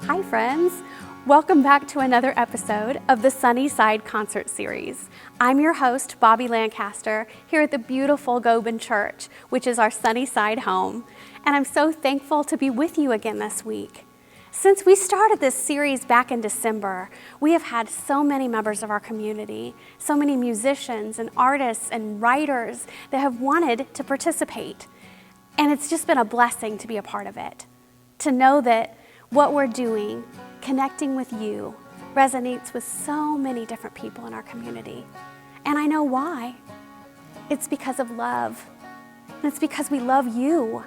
Hi friends, welcome back to another episode of the Sunnyside Concert Series. I'm your host, Bobby Lancaster, here at the beautiful Goben Church, which is our Sunnyside home, and I'm so thankful to be with you again this week. Since we started this series back in December, we have had so many members of our community, so many musicians and artists and writers that have wanted to participate. And it's just been a blessing to be a part of it, to know that what we're doing, connecting with you, resonates with so many different people in our community. And I know why. It's because of love. And it's because we love you.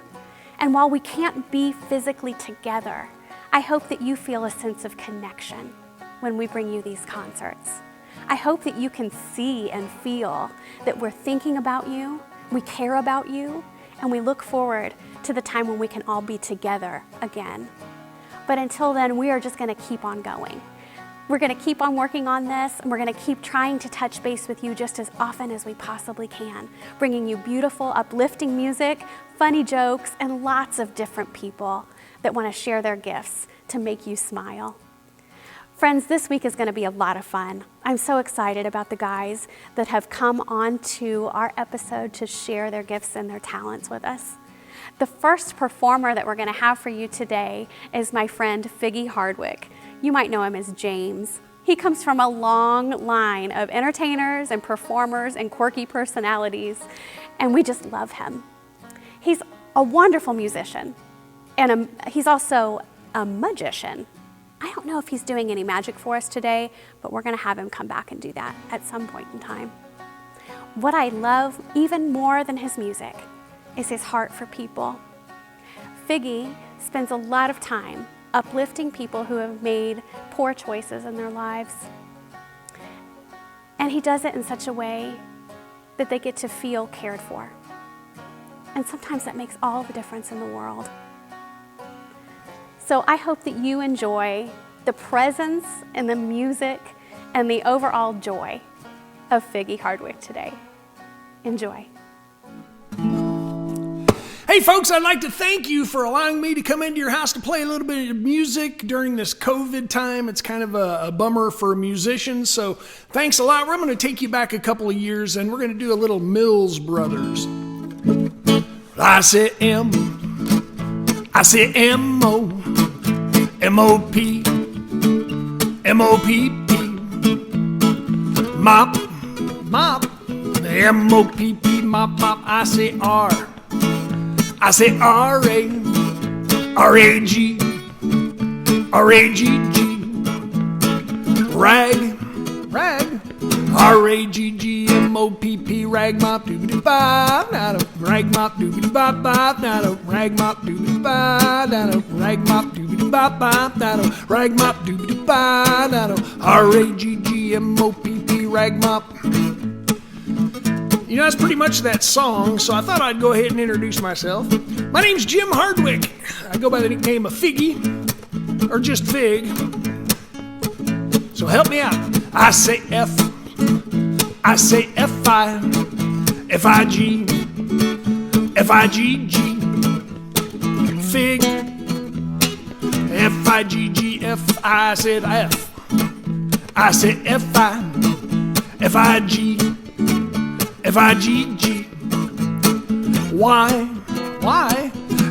And while we can't be physically together, I hope that you feel a sense of connection when we bring you these concerts. I hope that you can see and feel that we're thinking about you, we care about you, and we look forward to the time when we can all be together again. But until then, we are just going to keep on going. We're going to keep on working on this, and we're going to keep trying to touch base with you just as often as we possibly can, bringing you beautiful, uplifting music, funny jokes, and lots of different people that want to share their gifts to make you smile. Friends, this week is going to be a lot of fun. I'm so excited about the guys that have come on to our episode to share their gifts and their talents with us. The first performer that we're going to have for you today is my friend Figgy Hardwick. You might know him as James. He comes from a long line of entertainers and performers and quirky personalities, and we just love him. He's a wonderful musician, and he's also a magician. I don't know if he's doing any magic for us today, but we're going to have him come back and do that at some point in time. What I love even more than his music is his heart for people. Figgy spends a lot of time uplifting people who have made poor choices in their lives. And he does it in such a way that they get to feel cared for. And sometimes that makes all the difference in the world. So I hope that you enjoy the presence and the music and the overall joy of Figgy Hardwick today. Enjoy. Hey folks, I'd like to thank you for allowing me to come into your house to play a little bit of music during this COVID time. It's kind of a bummer for musicians, so thanks a lot. We're going to take you back a couple of years, and we're going to do a little Mills Brothers. I say M, I say M-O, M-O-P, M-O-P-P, mop, mop, M-O-P-P, mop, mop. I say R, I say R-A, R-A-G, R-A-G-G, rag, rag, R-A-G-G-M-O-P-P, rag mop doobity-ba, nada, rag mop doobity-ba-ba, nada, rag mop doobity-ba, nada, rag mop doobity-ba-ba, nada, rag mop doobity-ba, nada, R-A-G-G-M-O-P-P, rag mop. You know, that's pretty much that song, so I thought I'd go ahead and introduce myself. My name's Jim Hardwick. I go by the nickname of Figgy, or just Fig. So help me out. I say F, I say F-I, F-I-G, F-I-G-G, Fig, F-I-G-G-F, I said F, I say F-I, F-I-G, F-I-G-G, Y,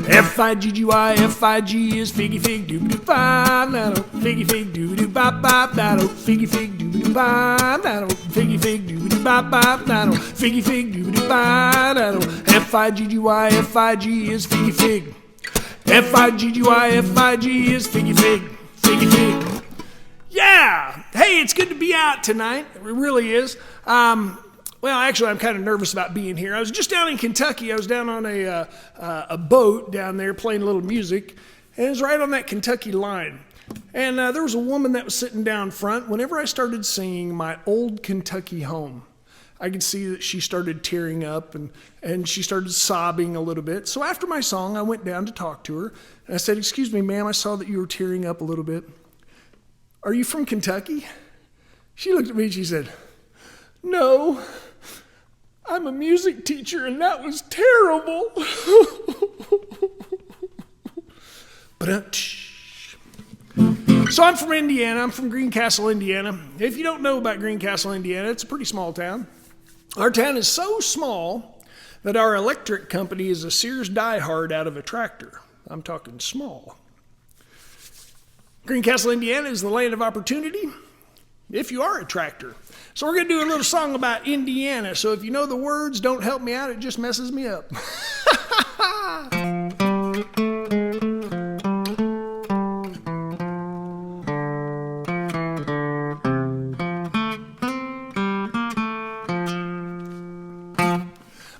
F-I-G-G-Y, F-I-G is Figgy Fig Doo-Doo-Ba, Nado, Figgy Fig Doo-Doo-Ba-Ba, Nado, Figgy Fig Doo-Doo-Ba, Nado, Figgy Fig Doo-Doo-Ba-Ba, Nado, Figgy Fig Doo-Doo-Ba, Nado, F-I-G-G-Y, F-I-G is Figgy Fig, F-I-G-G-Y, F-I-G is Figgy Fig, Figgy Fig. Yeah! Hey, it's good to be out tonight. It really is. Well, actually, I'm kind of nervous about being here. I was just down in Kentucky. I was down on a boat down there playing a little music, and it was right on that Kentucky line. And there was a woman that was sitting down front. Whenever I started singing My Old Kentucky Home, I could see that she started tearing up, and she started sobbing a little bit. So after my song, I went down to talk to her, and I said, "Excuse me, ma'am, I saw that you were tearing up a little bit. Are you from Kentucky?" She looked at me and she said, "No, I'm a music teacher, and that was terrible." But So I'm from Indiana. I'm from Greencastle, Indiana. If you don't know about Greencastle, Indiana, it's a pretty small town. Our town is so small that our electric company is a Sears diehard out of a tractor. I'm talking small. Greencastle, Indiana is the land of opportunity if you are a tractor. So we're going to do a little song about Indiana. So if you know the words, don't help me out. It just messes me up.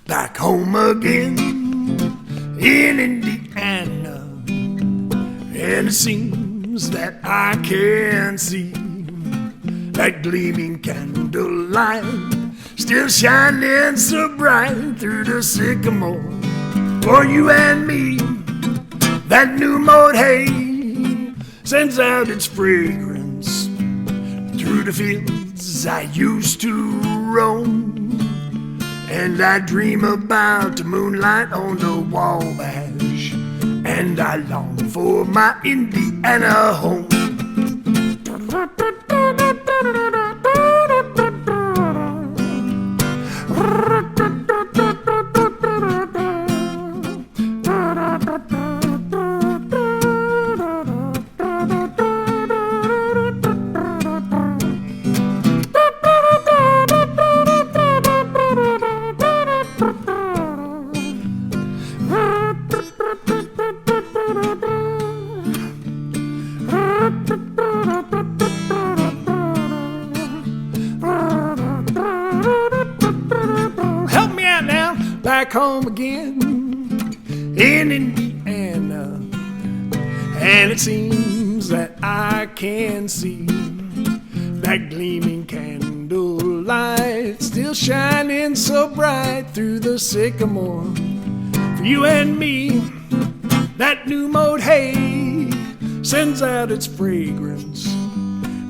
Back home again in Indiana, and it seems that I can see that gleaming candlelight still shining so bright through the sycamore. For you and me, that new mode hay sends out its fragrance through the fields I used to roam. And I dream about the moonlight on the Wabash, and I long for my Indiana home. Back home again in Indiana, and it seems that I can see that gleaming candlelight still shining so bright through the sycamore. For you and me, that new mode hay sends out its fragrance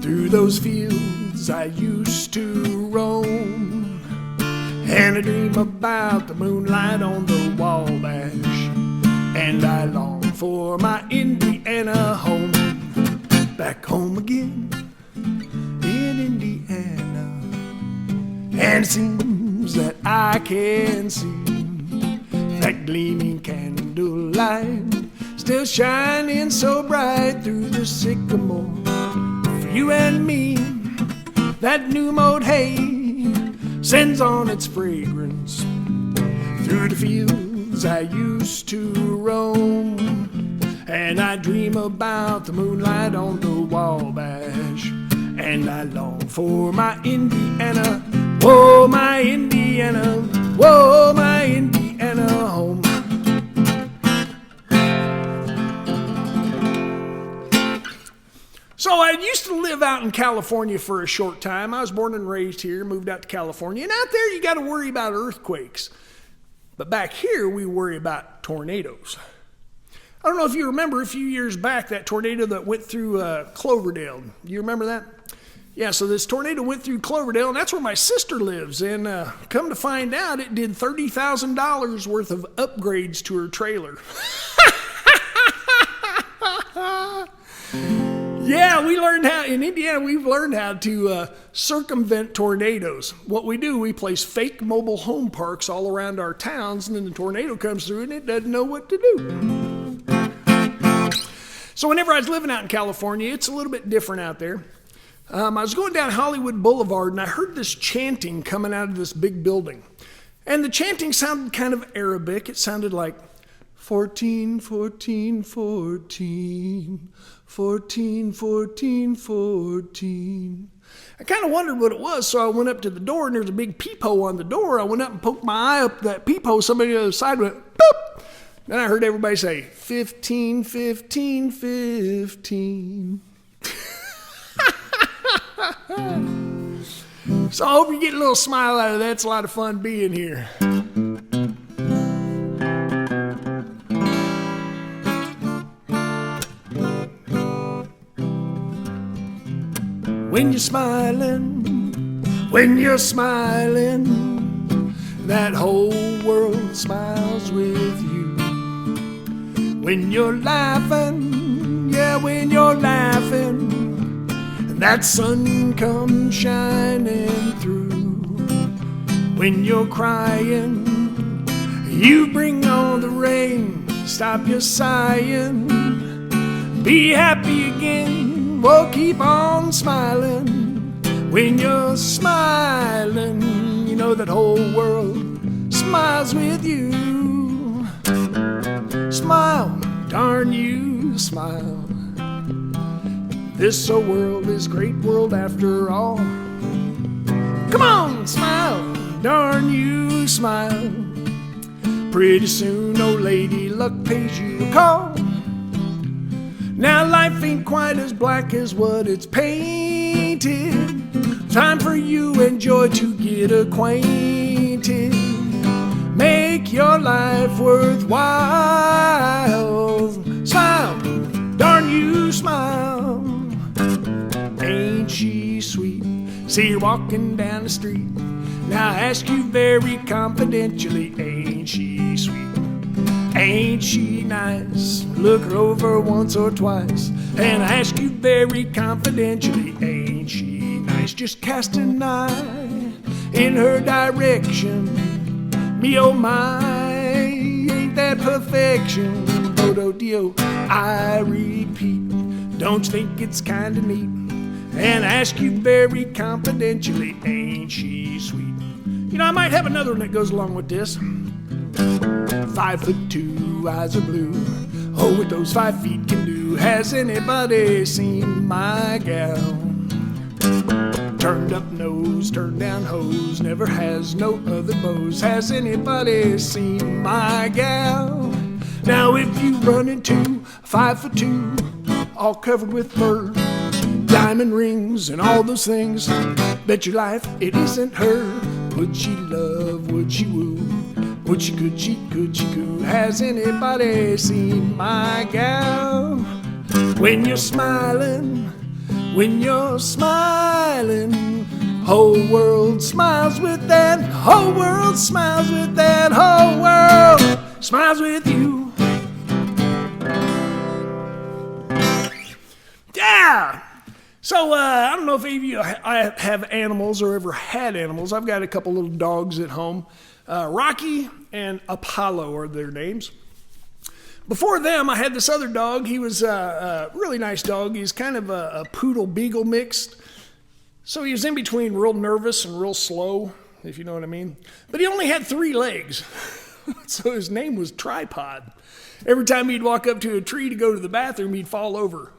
through those fields I used to roam. And I dream about the moonlight on the Wabash, and I long for my Indiana home. Back home again in Indiana, and it seems that I can see that gleaming candlelight still shining so bright through the sycamore. For you and me, that new mode hay sends on its fragrance through the fields I used to roam. And I dream about the moonlight on the Wabash, and I long for my Indiana, whoa, my Indiana, whoa, my Indiana home. So I used to live out in California for a short time. I was born and raised here, moved out to California. And out there you got to worry about earthquakes. But back here we worry about tornadoes. I don't know if you remember a few years back that tornado that went through Cloverdale. You remember that? Yeah, so this tornado went through Cloverdale, and that's where my sister lives. And come to find out, it did $30,000 worth of upgrades to her trailer. Yeah, we learned how, in Indiana, we've learned how to circumvent tornadoes. What we do, we place fake mobile home parks all around our towns, and then the tornado comes through and it doesn't know what to do. So whenever I was living out in California, it's a little bit different out there. I was going down Hollywood Boulevard, and I heard this chanting coming out of this big building. And the chanting sounded kind of Arabic. It sounded like 14, 14, 14, 14, 14, 14. I kind of wondered what it was, so I went up to the door, and there's a big peephole on the door. I went up and poked my eye up that peephole. Somebody on the other side went, boop. Then I heard everybody say, 15, 15, 15. So I hope you get a little smile out of that. It's a lot of fun being here. When you're smiling, that whole world smiles with you. When you're laughing, yeah, when you're laughing, that sun comes shining through. When you're crying, you bring on the rain, stop your sighing, be happy again, we'll keep on smiling. When you're smiling, you know that whole world smiles with you. Smile, darn you, smile. This old world is a great world after all. Come on, smile, darn you, smile. Pretty soon, old lady luck pays you a call. Now life ain't quite as black as what it's painted. Time for you and joy to get acquainted. Make your life worthwhile. Smile, darn you, smile. Ain't she sweet? See her walking down the street. Now I ask you very confidentially, ain't she sweet? Ain't she nice? Look her over once or twice. And I ask you very confidentially, ain't she nice? Just cast an eye in her direction. Me oh my, ain't that perfection? Bodo Dio, I repeat, don't you think it's kinda neat? And I ask you very confidentially, ain't she sweet? You know, I might have another one that goes along with this. 5'2", eyes are blue. Oh, what those 5 feet can do. Has anybody seen my gal? Turned up nose, turned down hose, never has no other bows. Has anybody seen my gal? Now if you run into 5'2", all covered with fur, diamond rings and all those things, bet your life it isn't her. Would she love, would she woo, would she, could she goo? Has anybody seen my gal? When you're smiling, whole world smiles with that, whole world smiles with that, whole world smiles with you. Yeah! So, I don't know if any of you have animals or ever had animals. I've got a couple little dogs at home. Rocky and Apollo are their names. Before them, I had this other dog. He was a really nice dog. He's kind of a poodle beagle mixed. So he was in between real nervous and real slow, if you know what I mean. But he only had 3 legs. So his name was Tripod. Every time he'd walk up to a tree to go to the bathroom, he'd fall over.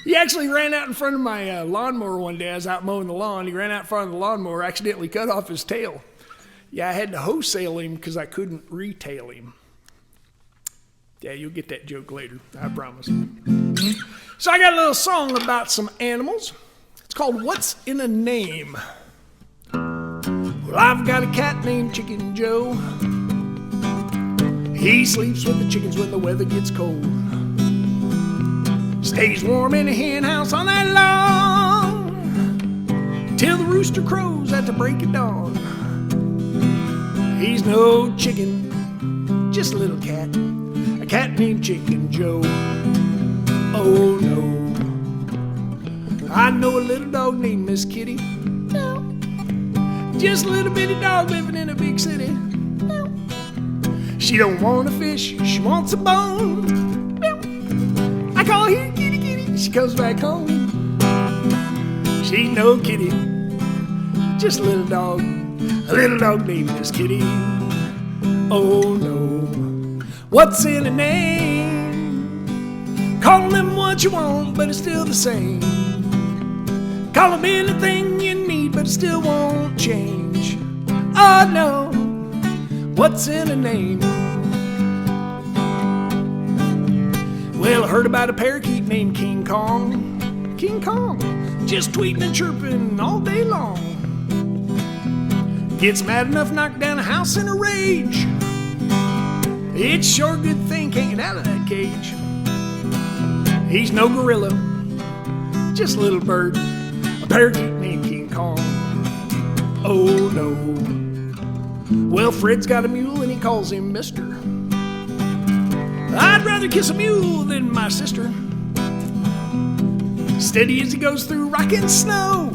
He actually ran out in front of my lawnmower one day. I was out mowing the lawn. He ran out in front of the lawnmower, accidentally cut off his tail. Yeah, I had to wholesale him because I couldn't retail him. Yeah, you'll get that joke later, I promise. So I got a little song about some animals. It's called What's in a Name? Well, I've got a cat named Chicken Joe. He sleeps with the chickens when the weather gets cold. Stays warm in a hen house all night long till the rooster crows at the break of dawn. He's no chicken, just a little cat, a cat named Chicken Joe. Oh no, I know a little dog named Miss Kitty. No, just a little bitty dog living in a big city. No, she don't want a fish, she wants a bone. I call her kitty kitty, she comes back home. She ain't no kitty, just a little dog named Miss Kitty. Oh no, what's in a name? Call them what you want, but it's still the same. Call them anything you need, but it still won't change. Oh no, what's in a name? Well, I heard about a parakeet named King Kong. King Kong, just tweeting and chirping all day long. Gets mad enough to knock down a house in a rage. It's sure a good thing can't get out of that cage. He's no gorilla, just a little bird, a parakeet named King Kong. Oh no. Well, Fred's got a mule and he calls him Mister. I'd rather kiss a mule than my sister. steady as he goes through rock and snow.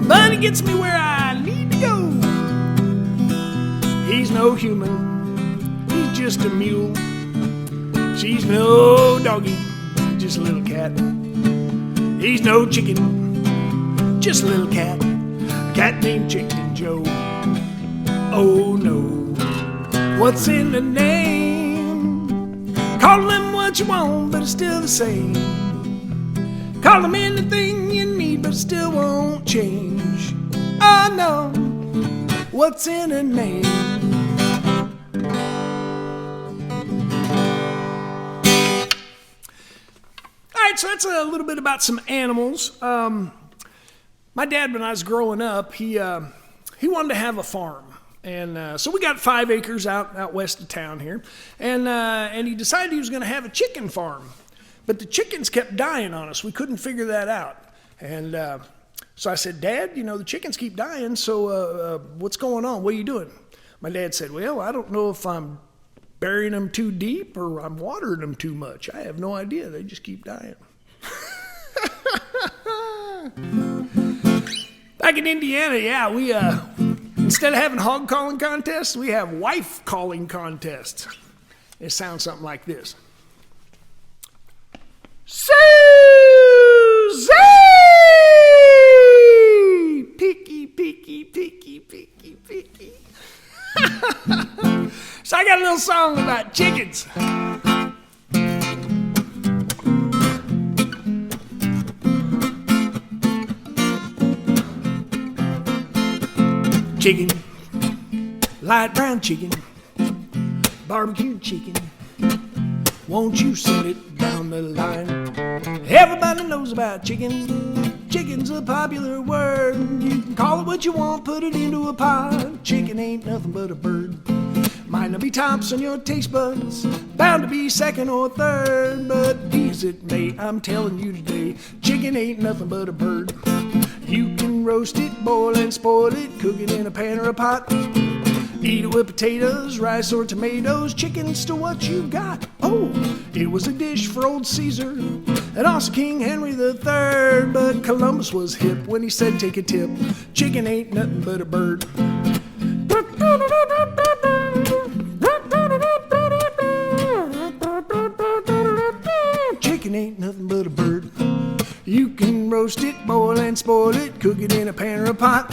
But he gets me where I need to go. He's no human, he's just a mule. She's no doggy, just a little cat. He's no chicken, just a little cat. A cat named Chicken Joe. Oh no, what's in the name? Call him what you want, but it's still the same. Call him anything you need, but it still won't change. Oh no, what's in a name? Alright, so that's a little bit about some animals. My dad, when I was growing up, he wanted to have a farm. And so we got 5 acres out west of town here. And he decided he was going to have a chicken farm. But the chickens kept dying on us. We couldn't figure that out. And so I said, Dad, you know, the chickens keep dying, so what's going on? What are you doing? My dad said, well, I don't know if I'm burying them too deep or I'm watering them too much. I have no idea. They just keep dying. Back in Indiana, yeah, we instead of having hog calling contests, we have wife calling contests. It sounds something like this. Susie! Picky, picky, picky, picky, picky. So I got a little song about chickens. Chicken, light brown chicken, barbecue chicken. Won't you send it down the line? Everybody knows about chicken. Chicken's a popular word. You can call it what you want, put it into a pot. Chicken ain't nothing but a bird. Might not be tops on your taste buds, bound to be second or third. But be as it may, I'm telling you today, chicken ain't nothing but a bird. You can roast it, boil and spoil it, cook it in a pan or a pot. Eat it with potatoes, rice or tomatoes, chicken's to what you got. Oh, it was a dish for old Caesar and also King Henry III. But Columbus was hip when he said take a tip. Chicken ain't nothing but a bird. Chicken ain't nothing but a bird. You can roast it, boil and spoil it, cook it in a pan or a pot.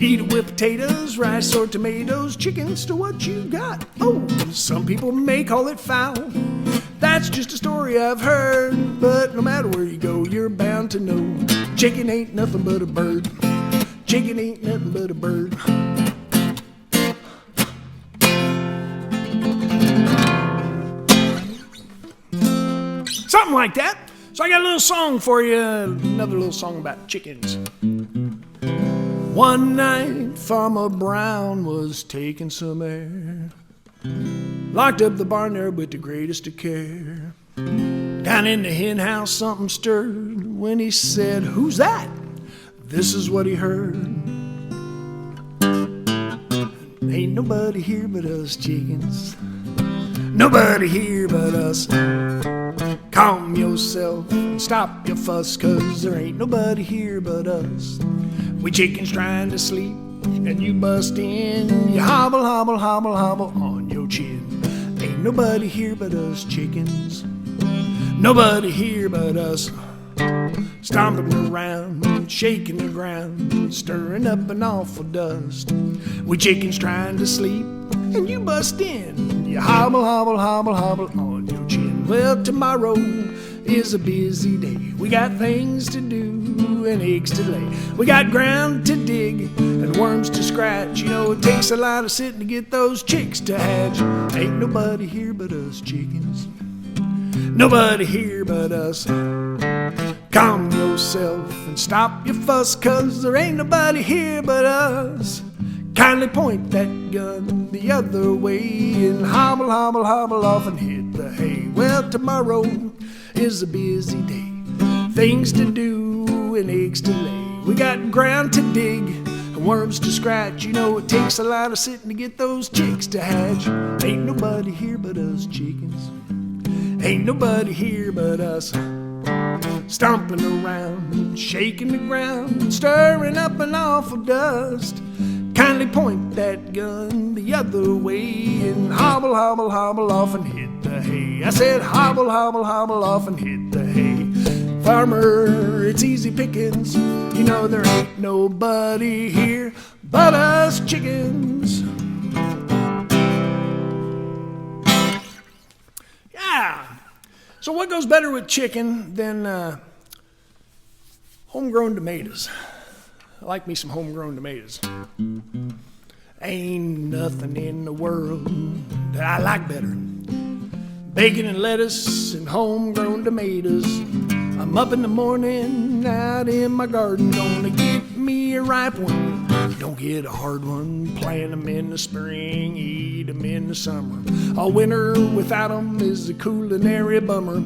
Eat it with potatoes, rice or tomatoes, chicken's to what you got. Oh, some people may call it foul. That's just a story I've heard. But no matter where you go, you're bound to know chicken ain't nothing but a bird. Chicken ain't nothing but a bird. Something like that. So I got a little song for you, another little song about chickens. One night, Farmer Brown was taking some air. Locked up the barn there with the greatest of care. Down in the hen house, something stirred when he said, "Who's that?" This is what he heard. Ain't nobody here but us chickens. Nobody here but us. Calm yourself and stop your fuss, 'cause there ain't nobody here but us. We chickens trying to sleep and you bust in. You hobble, hobble, hobble, hobble on your chin. Ain't nobody here but us chickens. Nobody here but us. Stomping around, shaking the ground, stirring up an awful dust. We chickens trying to sleep and you bust in. You hobble, hobble, hobble, hobble on your chin. Well, tomorrow is a busy day. We got things to do and eggs to lay. We got ground to dig and worms to scratch. You know, it takes a lot of sitting to get those chicks to hatch. Ain't nobody here but us chickens. Nobody here but us. Calm yourself and stop your fuss, 'cause there ain't nobody here but us. Kindly point that gun the other way and hobble, hobble, hobble off and hit the hay. Well, tomorrow is a busy day. Things to do and eggs to lay. We got ground to dig and worms to scratch. You know, it takes a lot of sitting to get those chicks to hatch. Ain't nobody here but us chickens. Ain't nobody here but us. stomping around, shaking the ground, stirring up an awful dust. Kindly point that gun the other way and hobble, hobble, hobble off and hit the hay. I said hobble, hobble, hobble off and hit the hay. Farmer, it's easy pickings. You know there ain't nobody here but us chickens. Yeah. So what goes better with chicken than homegrown tomatoes? I like me some homegrown tomatoes. Ain't nothing in the world that I like better. Bacon and lettuce and homegrown tomatoes. I'm up in the morning, out in my garden, gonna get me a ripe one. Don't get a hard one, plant them in the spring, eat them in the summer. All winter without them is a culinary bummer.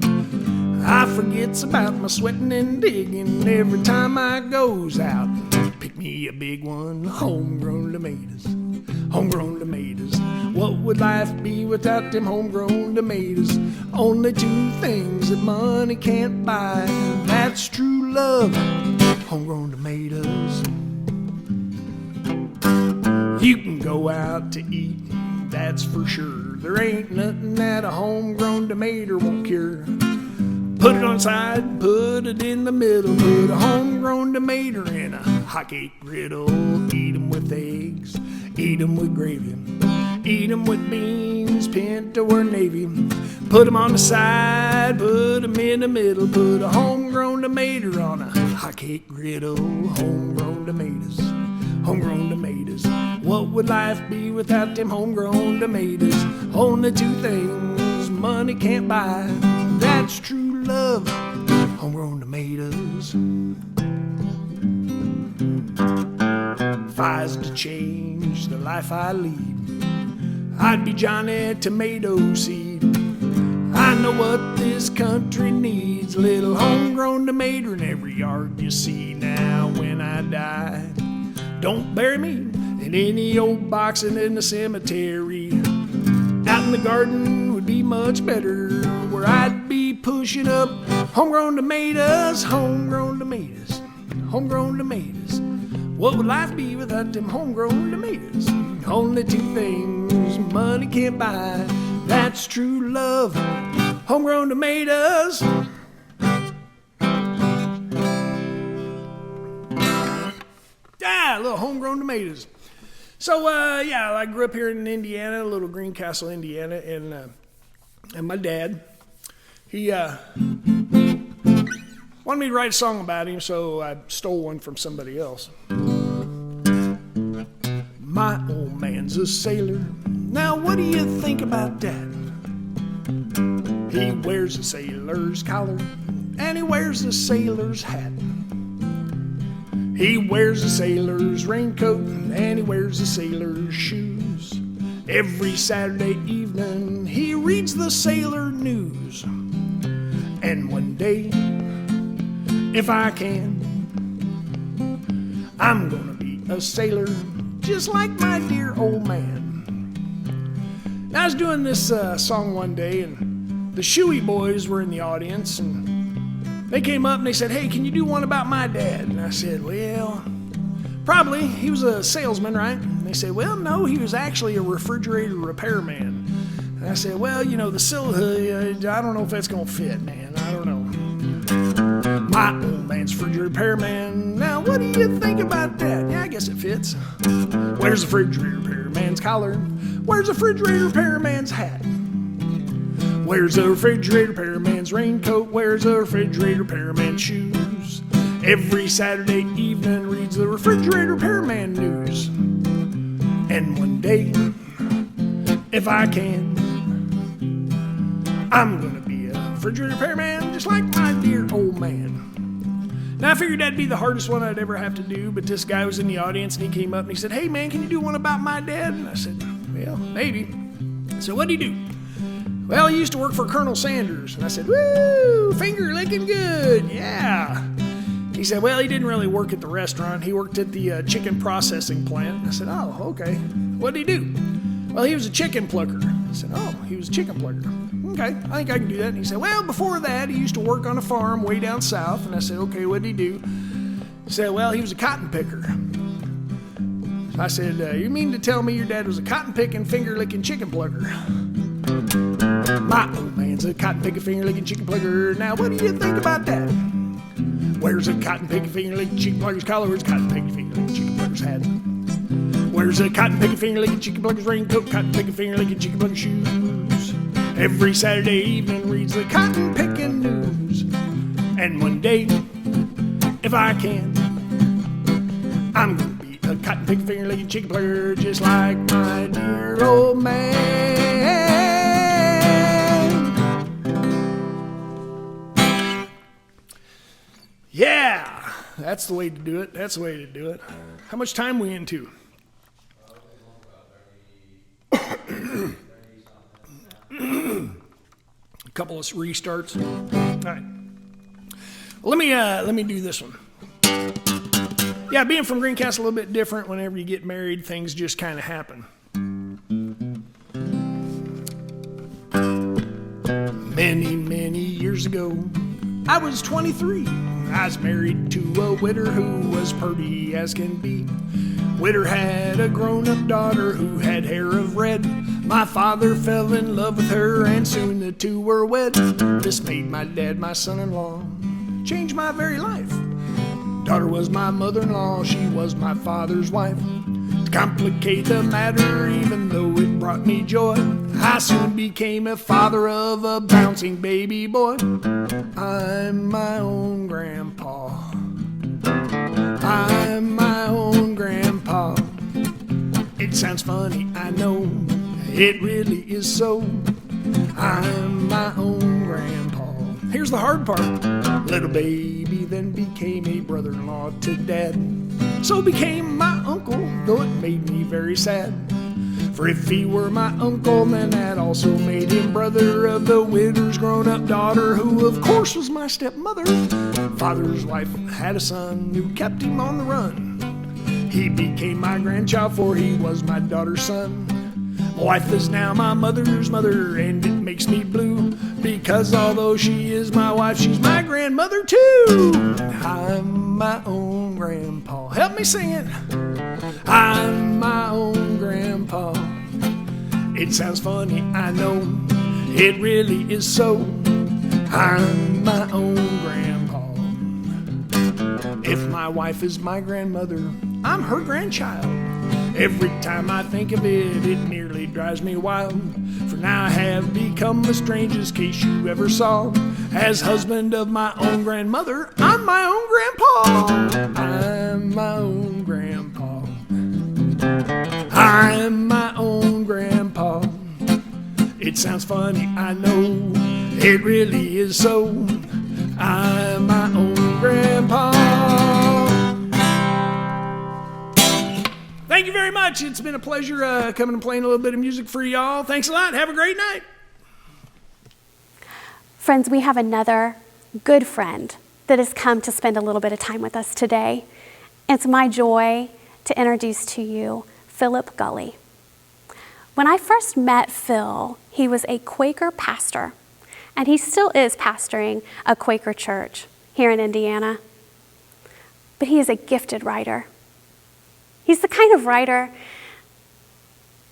I forgets about my sweating and digging every time I goes out. Pick me a big one, homegrown tomatoes, homegrown tomatoes. What would life be without them homegrown tomatoes? Only two things that money can't buy, that's true love, homegrown tomatoes. You can go out to eat, that's for sure. There ain't nothing that a homegrown tomato won't cure. Put it on the side, put it in the middle, put a homegrown tomato in a hot cake griddle. Eat 'em with eggs, eat 'em with gravy, eat 'em with beans, pinto or navy. Put 'em on the side, put 'em in the middle, put a homegrown tomato on a hot cake griddle. Homegrown tomatoes, homegrown tomatoes. What would life be without them homegrown tomatoes? Only two things money can't buy, that's true love, homegrown tomatoes. If I was to change the life I lead, I'd be Johnny Tomato Seed. I know what this country needs, a little homegrown tomato in every yard you see. Now when I die, don't bury me in any old boxing in the cemetery. Out in the garden would be much better, where I'd be pushing up homegrown tomatoes, homegrown tomatoes, homegrown tomatoes. What would life be without them homegrown tomatoes? Only two things money can't buy, that's true love, homegrown tomatoes. Yeah, little homegrown tomatoes. So, yeah, I grew up here in Indiana, little Greencastle, Indiana, and my dad, he wanted me to write a song about him, so I stole one from somebody else. My old man's a sailor, now what do you think about that? He wears a sailor's collar, and he wears a sailor's hat. He wears a sailor's raincoat, and he wears a sailor's shoes. Every Saturday evening, he reads the sailor news. And one day, if I can, I'm gonna be a sailor, just like my dear old man. Now, I was doing this song one day, and the Shoey boys were in the audience, and they came up and they said, "Hey, can you do one about my dad?" And I said, "Well, probably. He was a salesman, right?" And they said, "Well, no, he was actually a refrigerator repairman." And I said, "Well, you know, I don't know if that's going to fit, man. I don't know. My old man's refrigerator repairman. Now, what do you think about that?" "Yeah, I guess it fits." "Where's the refrigerator repairman's collar? Where's the refrigerator repairman's hat? Where's the refrigerator repairman's raincoat? Where's the refrigerator repairman's shoes? Every Saturday evening reads the refrigerator repairman news. And one day, if I can, I'm gonna be a refrigerator repairman, just like my dear old man." Now, I figured that'd be the hardest one I'd ever have to do, but this guy was in the audience, and he came up and he said, "Hey, man, can you do one about my dad?" And I said, "Well, maybe." So what'd he do? "Well, he used to work for Colonel Sanders." And I said, "Woo, finger licking good, yeah." He said, "Well, he didn't really work at the restaurant. He worked at the chicken processing plant." And I said, "Oh, okay. What'd he do?" "Well, he was a chicken plucker." I said, "Oh, he was a chicken plucker. okay, I think I can do that. And he said, well, before that, he used to work on a farm way down south. And I said, okay, what did he do? He said, well, he was a cotton picker. So I said, you mean to tell me your dad was a cotton picking, finger licking chicken plugger? My old man's a cotton picking, finger licking chicken plugger. Now, what do you think about that? Where's a cotton picking, finger licking chicken plugger's collar? Where's a cotton picking, finger licking chicken plugger's hat? Where's a cotton picking, finger licking chicken plugger's raincoat? Cotton picking, finger licking chicken plugger's shoes? Every Saturday evening reads the cotton picking news. And one day, if I can, I'm gonna be a cotton picking, finger licking chicken plugger just like my dear old man. Yeah, that's the way to do it. That's the way to do it. How much time we into? A couple of restarts. All right. Well, let me do this one. Yeah, being from Greencastle a little bit different. Whenever you get married, things just kind of happen. Many years ago, I was 23. I was married to a widder who was purty as can be. Widder had a grown-up daughter who had hair of red. My father fell in love with her and soon the two were wed. This made my dad my son-in-law, changed my very life. Daughter was my mother-in-law, she was my father's wife. To complicate the matter, even though it brought me joy, I soon became a father of a bouncing baby boy. I'm my own grandpa. I'm my own grandpa. It sounds funny, I know, it really is so. I'm my own grandpa. Here's the hard part. Little baby then became a brother-in-law to dad. So became my uncle, though it made me very sad. For if he were my uncle, then that also made him brother of the widow's grown-up daughter, who of course was my stepmother. Father's wife had a son who kept him on the run. He became my grandchild, for he was my daughter's son. My wife is now my mother's mother, and it makes me blue, because although she is my wife, she's my grandmother too. I'm my own grandpa. Help me sing it. I'm my own grandpa. It sounds funny, I know, it really is so. I'm my own grandpa. If my wife is my grandmother, I'm her grandchild. Every time I think of it, it nearly drives me wild. For now I have become the strangest case you ever saw. As husband of my own grandmother, I'm my own grandpa. I'm my own grandpa. I'm my own grandpa. It sounds funny, I know, it really is so. I'm my own grandpa. Thank you very much. It's been a pleasure coming and playing a little bit of music for y'all. Thanks a lot. Have a great night. Friends, we have another good friend that has come to spend a little bit of time with us today. It's my joy to introduce to you Phil Gulley. When I first met Phil, he was a Quaker pastor, and he still is pastoring a Quaker church here in Indiana. But he is a gifted writer. He's the kind of writer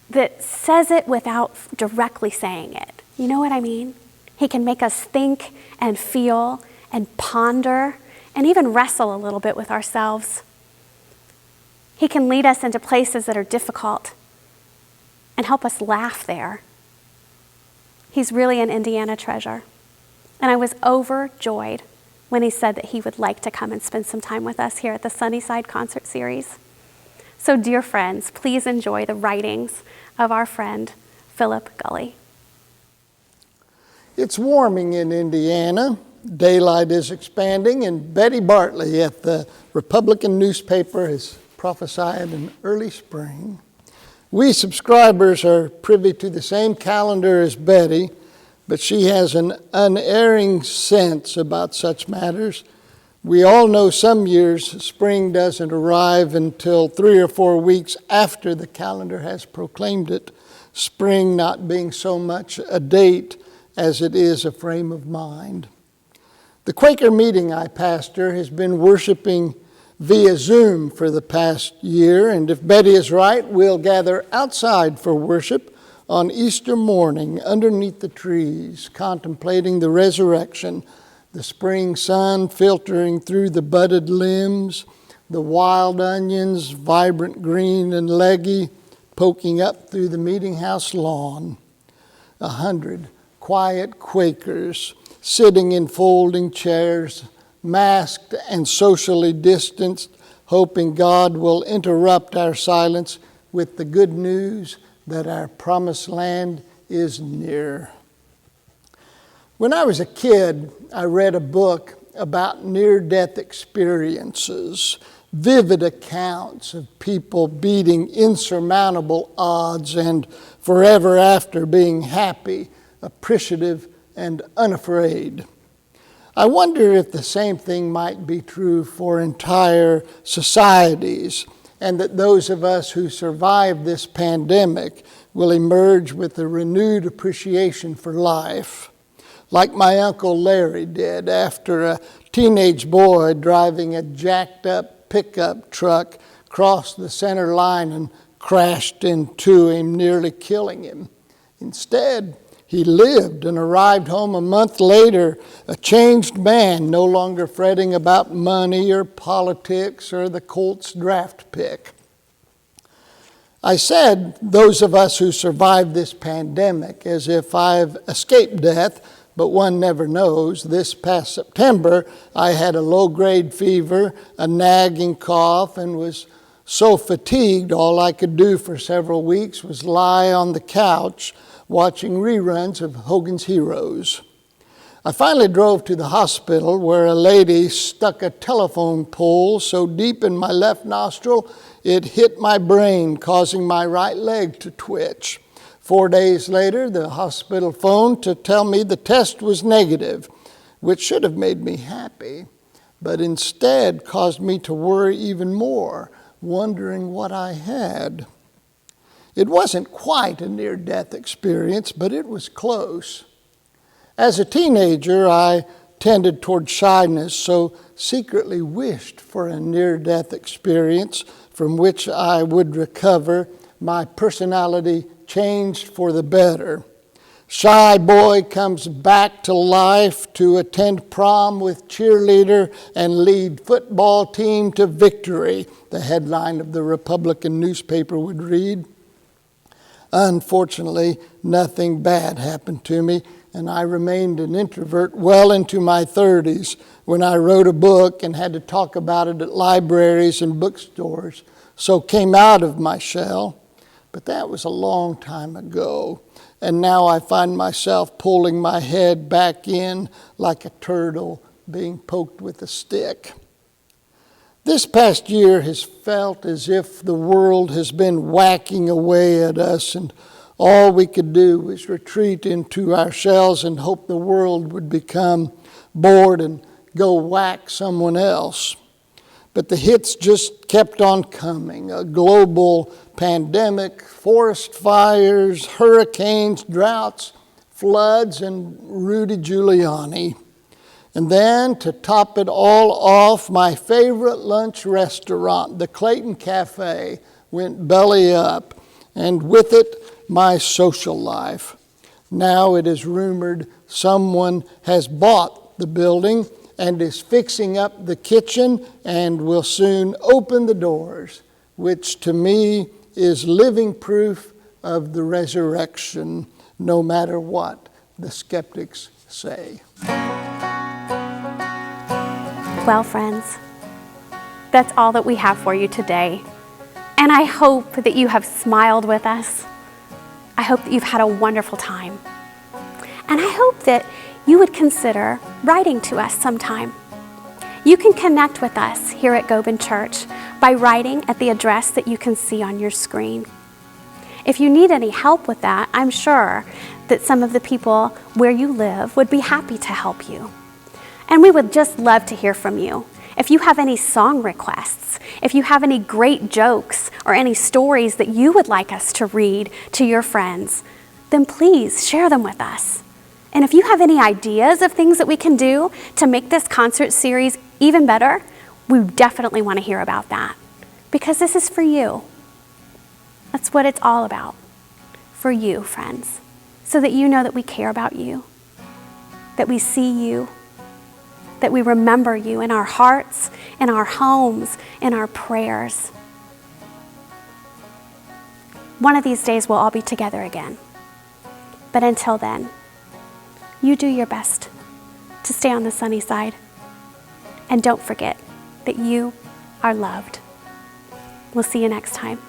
that says it without directly saying it. You know what I mean? He can make us think and feel and ponder and even wrestle a little bit with ourselves. He can lead us into places that are difficult and help us laugh there. He's really an Indiana treasure. And I was overjoyed when he said that he would like to come and spend some time with us here at the Sunnyside Concert Series. So dear friends, please enjoy the writings of our friend, Phil Gulley. It's warming in Indiana. Daylight is expanding, and Betty Bartley at the Republican newspaper has prophesied an early spring. We subscribers are privy to the same calendar as Betty, but she has an unerring sense about such matters. We all know some years spring doesn't arrive until 3 or 4 weeks after the calendar has proclaimed it, spring not being so much a date as it is a frame of mind. The Quaker meeting I pastor has been worshiping via Zoom for the past year, and if Betty is right, we'll gather outside for worship on Easter morning underneath the trees, contemplating the resurrection, the spring sun filtering through the budded limbs, the wild onions, vibrant green and leggy, poking up through the meeting house lawn. 100 quiet Quakers sitting in folding chairs, masked and socially distanced, hoping God will interrupt our silence with the good news that our promised land is near. When I was a kid, I read a book about near-death experiences, vivid accounts of people beating insurmountable odds and forever after being happy, appreciative, and unafraid. I wonder if the same thing might be true for entire societies, and that those of us who survive this pandemic will emerge with a renewed appreciation for life, like my Uncle Larry did after a teenage boy driving a jacked-up pickup truck crossed the center line and crashed into him, nearly killing him. Instead, he lived and arrived home a month later, a changed man, no longer fretting about money or politics or the Colts draft pick. I said, those of us who survived this pandemic, as if I've escaped death, but one never knows. This past September, I had a low-grade fever, a nagging cough, and was so fatigued all I could do for several weeks was lie on the couch watching reruns of Hogan's Heroes. I finally drove to the hospital where a lady stuck a telephone pole so deep in my left nostril it hit my brain, causing my right leg to twitch. 4 days later, the hospital phoned to tell me the test was negative, which should have made me happy, but instead caused me to worry even more, wondering what I had. It wasn't quite a near-death experience, but it was close. As a teenager, I tended toward shyness, so secretly wished for a near-death experience from which I would recover, my personality changed for the better. Shy boy comes back to life to attend prom with cheerleader and lead football team to victory, the headline of the Republican newspaper would read. Unfortunately, nothing bad happened to me, and I remained an introvert well into my 30s when I wrote a book and had to talk about it at libraries and bookstores, so came out of my shell. But that was a long time ago, and now I find myself pulling my head back in like a turtle being poked with a stick. This past year has felt as if the world has been whacking away at us, and all we could do was retreat into our shells and hope the world would become bored and go whack someone else. But the hits just kept on coming. A global pandemic, forest fires, hurricanes, droughts, floods, and Rudy Giuliani. And then, to top it all off, my favorite lunch restaurant, the Clayton Cafe, went belly up, and with it, my social life. Now it is rumored someone has bought the building and is fixing up the kitchen and will soon open the doors, which to me is living proof of the resurrection, no matter what the skeptics say. Well, friends, that's all that we have for you today. And I hope that you have smiled with us. I hope that you've had a wonderful time. And I hope that you would consider writing to us sometime. You can connect with us here at Gobin Church by writing at the address that you can see on your screen. If you need any help with that, I'm sure that some of the people where you live would be happy to help you. And we would just love to hear from you. If you have any song requests, if you have any great jokes or any stories that you would like us to read to your friends, then please share them with us. And if you have any ideas of things that we can do to make this concert series even better, we definitely want to hear about that, because this is for you. That's what it's all about, for you, friends, so that you know that we care about you, that we see you, that we remember you in our hearts, in our homes, in our prayers. One of these days we'll all be together again. But until then, you do your best to stay on the sunny side. And don't forget that you are loved. We'll see you next time.